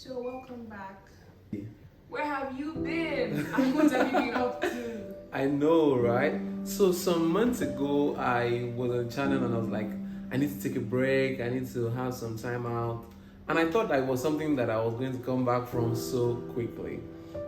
So welcome back. Where have you been? And what have you been up to? I know, right? So some months ago, I was on channel and I was like, I need to take a break. I need to have some time out, and I thought that was something that I was going to come back from so quickly.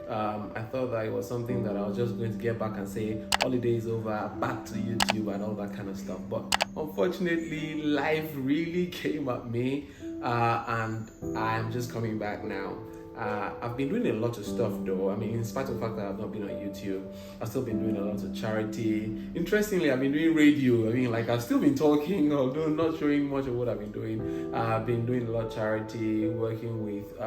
I thought that it was something that I was just going to get back and say, holiday is over, back to YouTube and all that kind of stuff. But unfortunately, life really came at me, and I'm just coming back now. I've been doing a lot of stuff though. I mean, in spite of the fact that I've not been on YouTube, I've still been doing a lot of charity. Interestingly, I've been doing radio. I mean, like I've still been talking, although not showing much of what I've been doing. I've been doing a lot of charity, working with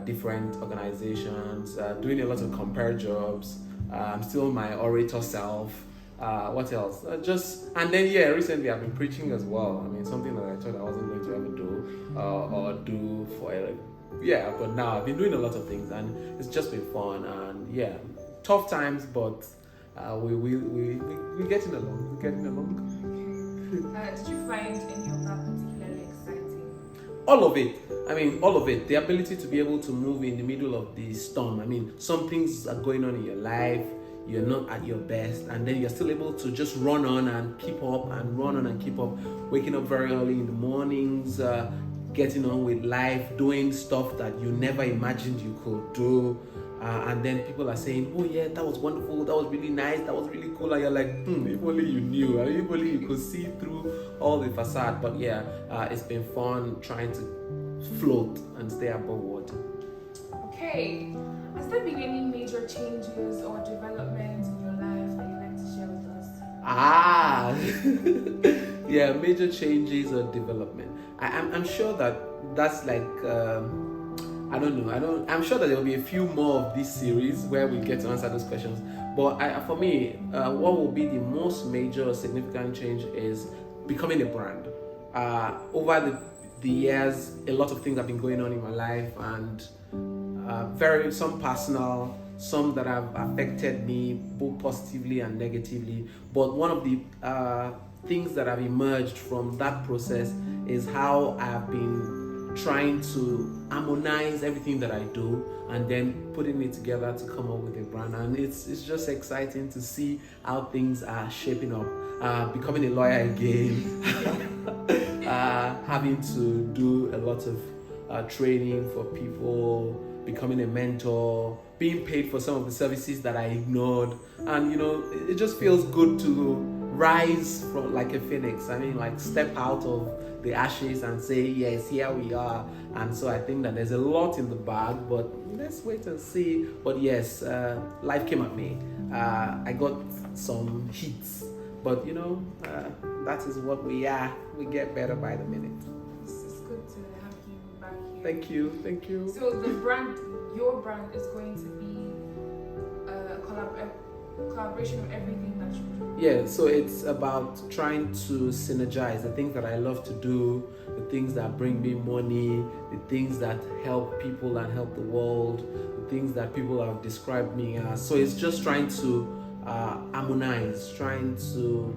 different organizations, doing a lot of compare jobs. I'm still my orator self. What else? And then recently I've been preaching as well. I mean, something that I thought I wasn't going to ever do or do for but now I've been doing a lot of things and it's just been fun and tough times, but we're getting along. We're getting along. Did you find any of that particularly exciting? All of it. I mean, all of it. The ability to be able to move in the middle of the storm. I mean, some things are going on in your life. You're not at your best, and then you're still able to just run on and keep up and run on and keep up. Waking up very early in the mornings. Getting on with life, doing stuff that you never imagined you could do, and then people are saying, oh yeah, that was wonderful, that was really nice, that was really cool, and you're like, if only you knew, if only you could see through all the facade. But it's been fun trying to float and stay above water. Okay, has there been any major changes or developments in your life that you'd like to share with us? Major changes or development. I'm sure that's like I'm sure that there will be a few more of this series where we get to answer those questions. But for me, what will be the most major significant change is becoming a brand. Over the years, a lot of things have been going on in my life, and some personal, some that have affected me both positively and negatively. But one of the things that have emerged from that process is how I have been trying to harmonize everything that I do and then putting it together to come up with a brand. And it's just exciting to see how things are shaping up. Becoming a lawyer again, having to do a lot of training for people, becoming a mentor, being paid for some of the services that I ignored. And it just feels good to rise from like a phoenix. I mean, like step out of the ashes and say, yes, here we are. And so I think that there's a lot in the bag, but let's wait and see. But yes, life came at me. I got some hits, but that is what we are. We get better by the minute. It's good to have you back here. Thank you. So your brand is going to be a collaboration of everything that you do. Yeah, so it's about trying to synergize the things that I love to do, the things that bring me money, the things that help people and help the world, the things that people have described me as. So it's just trying to harmonize, trying to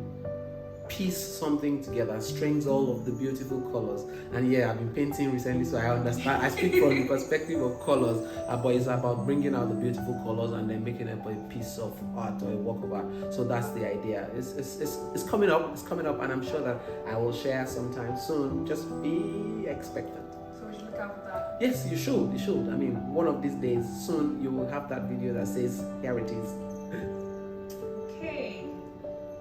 piece something together, strings all of the beautiful colors. And I've been painting recently, so I understand. I speak from the perspective of colors, but it's about bringing out the beautiful colors and then making it a piece of art or a work of art. So that's the idea. It's coming up. It's coming up, and I'm sure that I will share sometime soon. Just be expectant. So we should look out for that. Yes, you should. I mean, one of these days, soon you will have that video that says, "Here it is." Okay.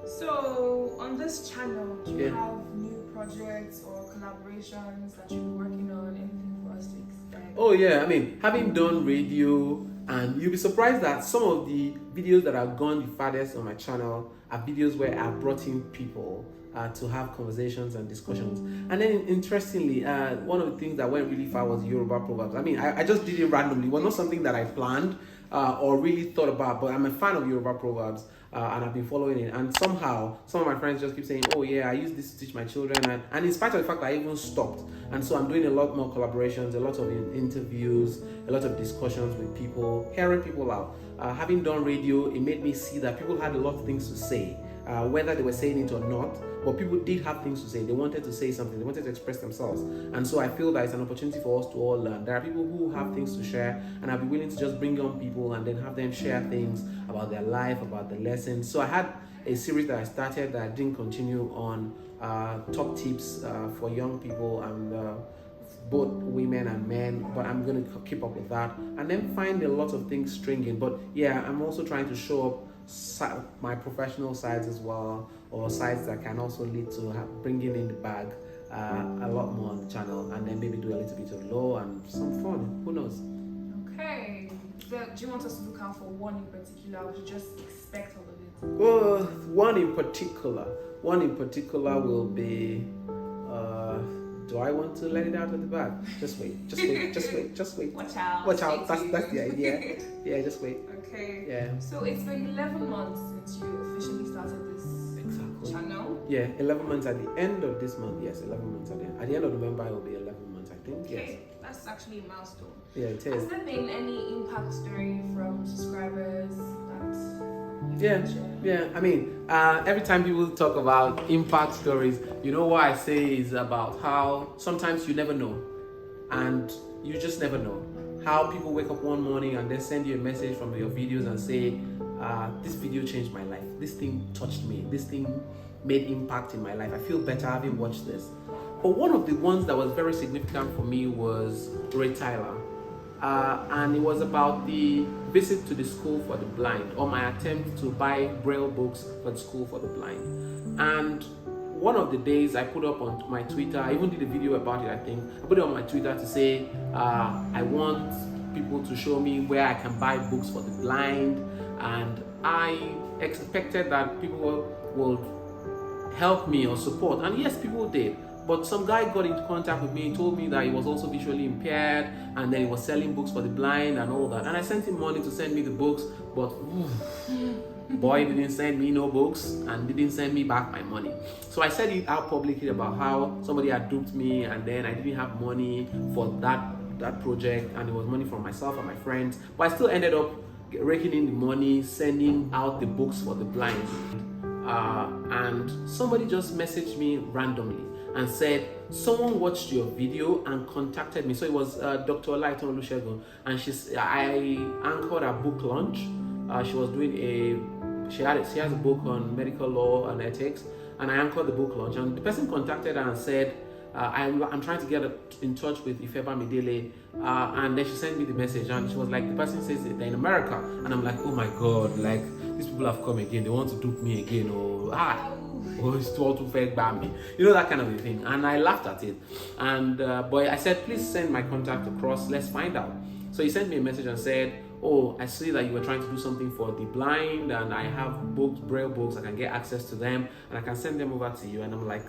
So on this channel, do you have new projects or collaborations that you're working on? Anything for us to expect? Oh yeah, I mean, having done radio, and you'll be surprised that some of the videos that have gone the farthest on my channel are videos where I've brought in people to have conversations and discussions. And then interestingly, one of the things that went really far was Yoruba proverbs. I mean, I just did it randomly. It was not something that I planned or really thought about, but I'm a fan of Yoruba proverbs. And I've been following it, and somehow some of my friends just keep saying, oh yeah, I use this to teach my children, and in spite of the fact that I even stopped. And so I'm doing a lot more collaborations, a lot of interviews, a lot of discussions with people, hearing people out. Having done radio, it made me see that people had a lot of things to say, whether they were saying it or not. But people did have things to say. They wanted to say something. They wanted to express themselves. And so I feel that it's an opportunity for us to all learn. There are people who have things to share, and I'll be willing to just bring on people and then have them share things about their life, about the lessons. So I had a series that I started that I didn't continue on, top tips for young people and both women and men, but I'm going to keep up with that and then find a lot of things stringing. But yeah, I'm also trying to show up my professional sides as well, or sides that can also lead to bringing in the bag a lot more on the channel, and then maybe do a little bit of law and some fun. Who knows? Okay. So, do you want us to look out for one in particular, or should just expect all of it? Well, one in particular will be. Do I want to let it out of the bag? Just wait. Watch out. That's the idea. Yeah, just wait. Okay. Yeah. So it's been 11 months since you officially started this channel. Yeah, 11 months at the end of this month. Yes, 11 months at the end of November. It will be 11 months, I think. Okay. Yes. That's actually a milestone. Yeah, it is. Has there been any impact story from subscribers that? Yeah. I mean, every time people talk about impact stories, you know what I say is about how sometimes you never know, and you just never know. How people wake up one morning and then send you a message from your videos and say, this video changed my life. This thing touched me. This thing made impact in my life. I feel better having watched this. But one of the ones that was very significant for me was Ray Tyler. And it was about the visit to the school for the blind, or my attempt to buy Braille books for the school for the blind. And one of the days I put up on my Twitter, I even did a video about it, I think. I put it on my Twitter to say, I want people to show me where I can buy books for the blind. And I expected that people would help me or support. And yes, people did. But some guy got into contact with me and told me that he was also visually impaired, and then he was selling books for the blind and all that. And I sent him money to send me the books, but boy didn't send me no books and didn't send me back my money. So I said it out publicly about how somebody had duped me, and then I didn't have money for that project, and it was money from myself and my friends. But I still ended up raking in the money, sending out the books for the blind. And somebody just messaged me randomly and said, someone watched your video and contacted me. So it was Dr. Olaiton Olusegun, and I anchored a book launch. She was doing she has a book on medical law and ethics, and I anchored the book launch. And the person contacted her and said, I'm trying to get in touch with Ifeba Midele, and then she sent me the message, and she was like, the person says they're in America, and I'm like, oh my god, like these people have come again, they want to dupe me again, or it's too fake by me, you know, that kind of a thing. And I laughed at it, and but I said, please send my contact across, let's find out. So he sent me a message and said, oh, I see that you were trying to do something for the blind, and I have books, Braille books, I can get access to them, and I can send them over to you. And I'm like,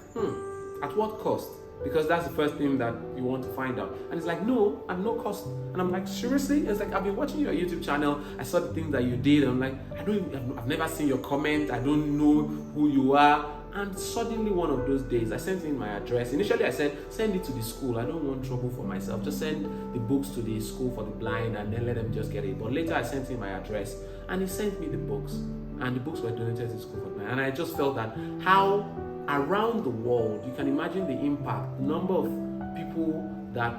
at what cost? Because that's the first thing that you want to find out. And it's like, no, at no cost. And I'm like, seriously? It's like, I've been watching your YouTube channel, I saw the things that you did, and I'm like, I've never seen your comment, I don't know who you are. And suddenly one of those days, I sent in my address. Initially I said, send it to the school, I don't want trouble for myself, just send the books to the school for the blind and then let them just get it. But later I sent in my address, and he sent me the books, and the books were donated to the school for the blind. And I just felt that how around the world, you can imagine the impact, the number of people that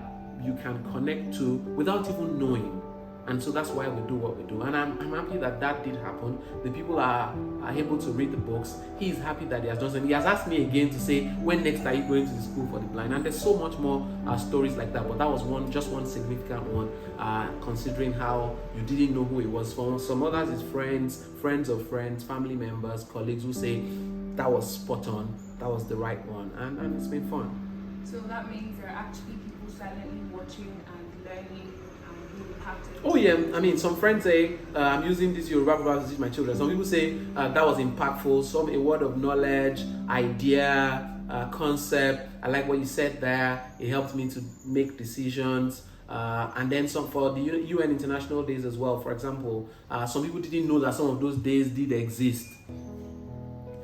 you can connect to without even knowing. And so that's why we do what we do. And I'm happy that did happen. The people are able to read the books. He's happy that he has done something. He has asked me again to say, when next are you going to the school for the blind? And there's so much more stories like that. But that was just one significant one, considering how you didn't know who it was. For some others, it's friends of friends, family members, colleagues who say, that was spot on, that was the right one. And it's been fun. So that means there are actually people silently watching and learning. Oh yeah, I mean, some friends say, I'm using this Yoruba proverb to teach my children. Some people say that was impactful, a word of knowledge, idea, concept. I like what you said there. It helped me to make decisions. And then some for the UN International Days as well. For example, some people didn't know that some of those days did exist.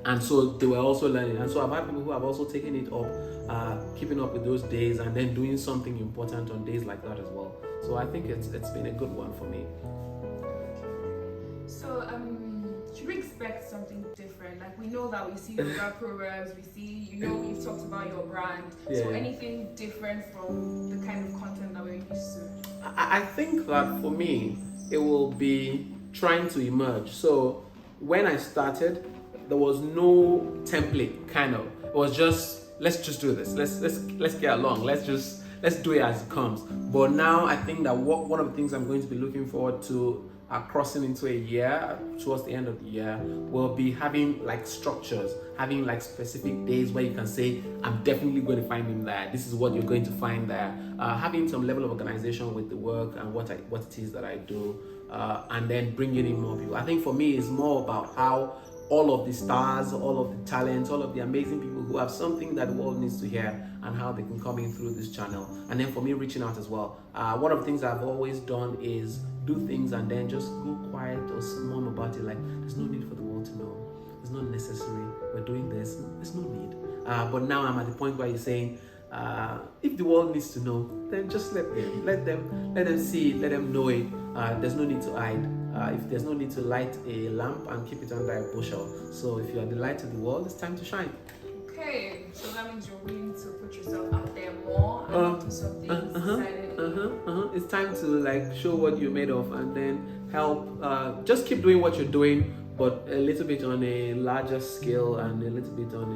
And so they were also learning. And so I've had people who have also taken it up, keeping up with those days and then doing something important on days like that as well. So I think it's been a good one for me. So should we expect something different? Like we know that we see yoga programs, we see, you've talked about your brand. Yeah. So anything different from the kind of content that we're used to? I think that for me, it will be trying to emerge. So when I started, there was no template, kind of. It was just, let's just do this. Let's get along. Let's do it as it comes. But now I think that one of the things I'm going to be looking forward to crossing into a year, towards the end of the year, will be having like structures, having like specific days where you can say, I'm definitely going to find him there. This is what you're going to find there. Having some level of organization with the work and what it is that I do, and then bringing in more people. I think for me, it's more about how all of the stars, all of the talents, all of the amazing people who have something that the world needs to hear, and how they can come in through this channel. And then for me, reaching out as well. One of the things I've always done is do things and then just go quiet or mum about it. Like, there's no need for the world to know. It's not necessary. We're doing this. There's no need. But now I'm at the point where you're saying, if the world needs to know, then just let them see it, let them know it. There's no need to hide. If there's no need to light a lamp and keep it under a bushel. So if you are the light of the world, it's time to shine. Okay, so that means you're willing to put yourself out there more and do something exciting. It's time to like show what you're made of, and then help. Just keep doing what you're doing, but a little bit on a larger scale and a little bit on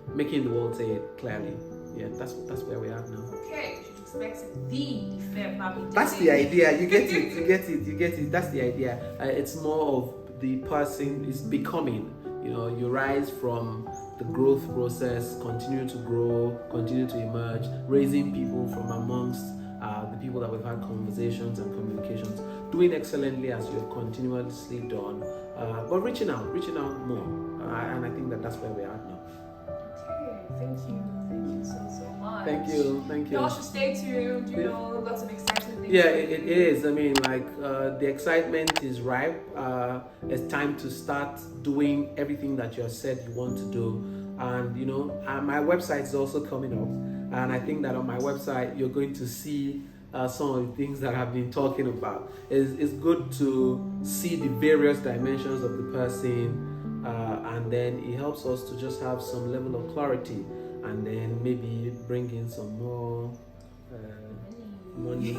a making the world say it clearly. Yeah, that's where we are now. Okay, you should expect the Ife Bamidele. That's the idea. You get it. That's the idea. It's more of the person is becoming. You rise from the growth process, continue to grow, continue to emerge, raising people from amongst the people that we've had conversations and communications, doing excellently as you have continuously done, but reaching out more. And I think that's where we are now. Okay, thank you so much. Thank you. Y'all should stay tuned, lots of exciting things. Yeah, it is. I mean, like, the excitement is ripe. It's time to start doing everything that you have said you want to do. And, my website is also coming up. And I think that on my website, you're going to see some of the things that I've been talking about. It's good to see the various dimensions of the person. And then it helps us to just have some level of clarity. And then maybe bring in some more money.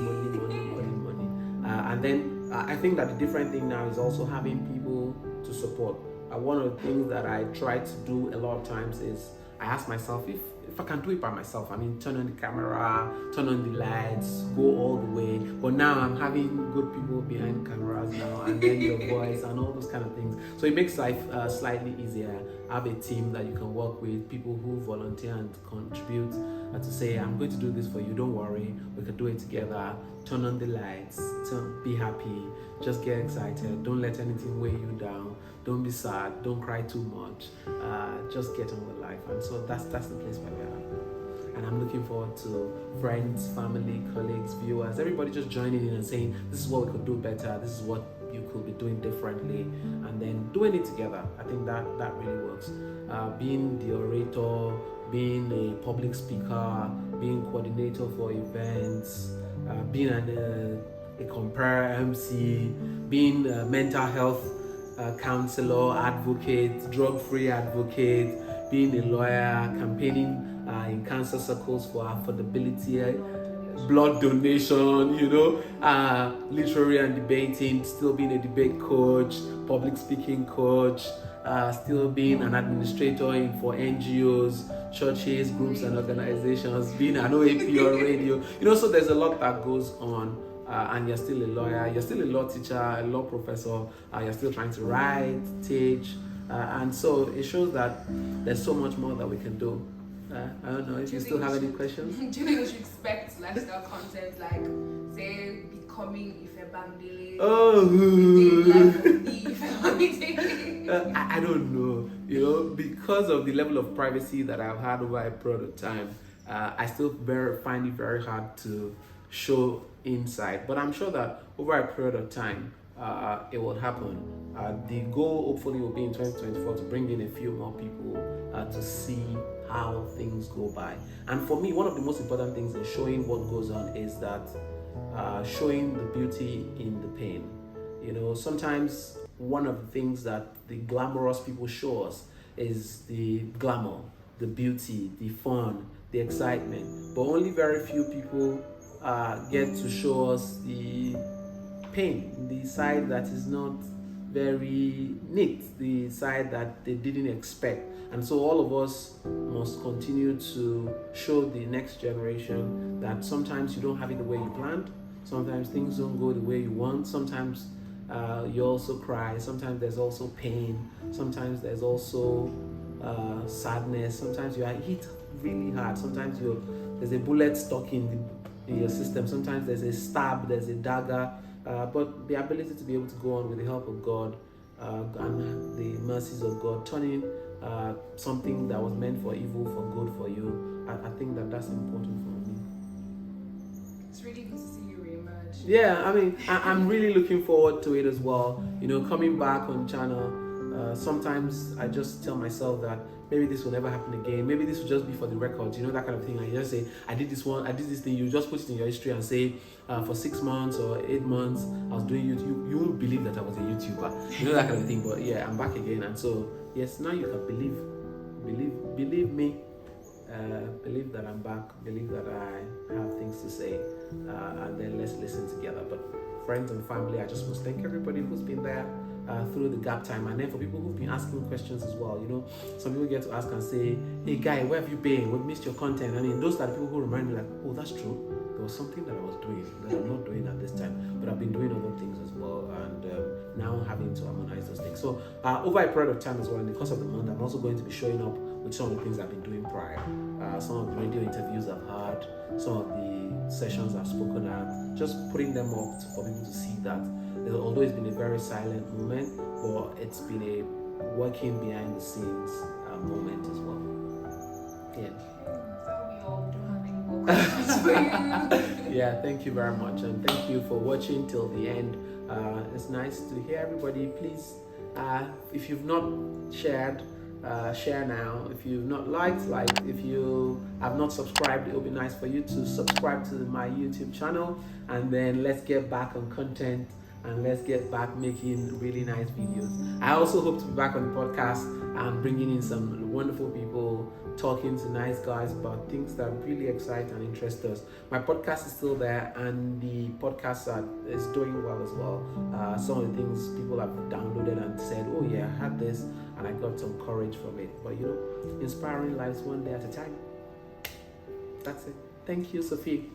And then I think that the different thing now is also having people to support. One of the things that I try to do a lot of times is I ask myself if I can do it by myself. I mean, turn on the camera, turn on the lights, go all the way. But now I'm having good people behind cameras now, and then your voice and all those kind of things. So it makes life slightly easier. Have a team that you can work with, people who volunteer and contribute, to say, I'm going to do this for you. Don't worry, we can do it together. Turn on the lights. Be happy. Just get excited. Don't let anything weigh you down. Don't be sad. Don't cry too much. Just get on with life. And so that's the place where we are. And I'm looking forward to friends, family, colleagues, viewers, everybody just joining in and saying, this is what we could do better. This is what you could be doing differently. And then doing it together. I think that really works. Being the orator, being a public speaker, being coordinator for events, being a compare MC, being a mental health counselor, advocate, drug-free advocate, being a lawyer, campaigning in cancer circles for affordability, blood donation, literary and debating, still being a debate coach, public speaking coach, still being an administrator for NGOs, churches, groups and organizations, being an OAP or radio. So there's a lot that goes on. And you're still a lawyer, you're still a law teacher, a law professor, you're still trying to write, teach, and so it shows that there's so much more that we can do. I don't know if you still have any questions. Do you think we should expect lifestyle content like, say, becoming Ife Bamidele? I don't know. Because of the level of privacy that I've had over a period of time, I still find it very hard to show inside, but I'm sure that over a period of time it will happen. The goal hopefully will be in 2024 to bring in a few more people to see how things go by. And for me, one of the most important things in showing what goes on is that showing the beauty in the pain. Sometimes one of the things that the glamorous people show us is the glamour, the beauty, the fun, the excitement. But only very few people get to show us the pain, the side that is not very neat, the side that they didn't expect. And so all of us must continue to show the next generation that sometimes you don't have it the way you planned, sometimes things don't go the way you want, sometimes you also cry, sometimes there's also pain, sometimes there's also sadness, sometimes you are hit really hard, sometimes there's a bullet stuck in your system, sometimes there's a stab, there's a dagger, but the ability to be able to go on with the help of God and the mercies of God, turning something that was meant for evil for good for you, I think that's important for me. It's really good to see you reemerge. Yeah, I mean, I'm really looking forward to it as well. You know, coming back on channel, sometimes I just tell myself that maybe this will never happen again. Maybe this will just be for the records, you know, that kind of thing. I just say, I did this thing. You just put it in your history and say, for 6 months or 8 months, I was doing YouTube. You won't believe that I was a YouTuber. You know, that kind of thing. But yeah, I'm back again. And so, yes, now you can believe me. Believe that I'm back. Believe that I have things to say. And then let's listen together. But friends and family, I just must thank everybody who's been there through the gap time, and then for people who've been asking questions as well. You know, some people get to ask and say, hey guy, where have you been? We've missed your content. I mean, those are the people who remind me like, oh, that's true. There was something that I was doing that I'm not doing at this time, but I've been doing other things as well, and now having to harmonize those things. So over a period of time as well, in the course of the month, I'm also going to be showing up with some of the things I've been doing prior, some of the radio interviews I've had, some of the sessions I've spoken at, just putting them up for people to see that although it's been a very silent moment, but it's been a working behind the scenes moment as well. Yeah. So we all don't have any more questions for you. Yeah, thank you very much, and thank you for watching till the end. It's nice to hear everybody. Please, if you've not shared, share now. If you've not liked, like. If you have not subscribed, it would be nice for you to subscribe to my YouTube channel, and then let's get back on content and let's get back making really nice videos. I also hope to be back on the podcast and bringing in some wonderful people, talking to nice guys about things that really excite and interest us. My podcast is still there, and the podcast is doing well as well. Some of the things people have downloaded and said, oh yeah, I had this and I got some courage from it. But you know, inspiring lives one day at a time. That's it. Thank you, Sophie.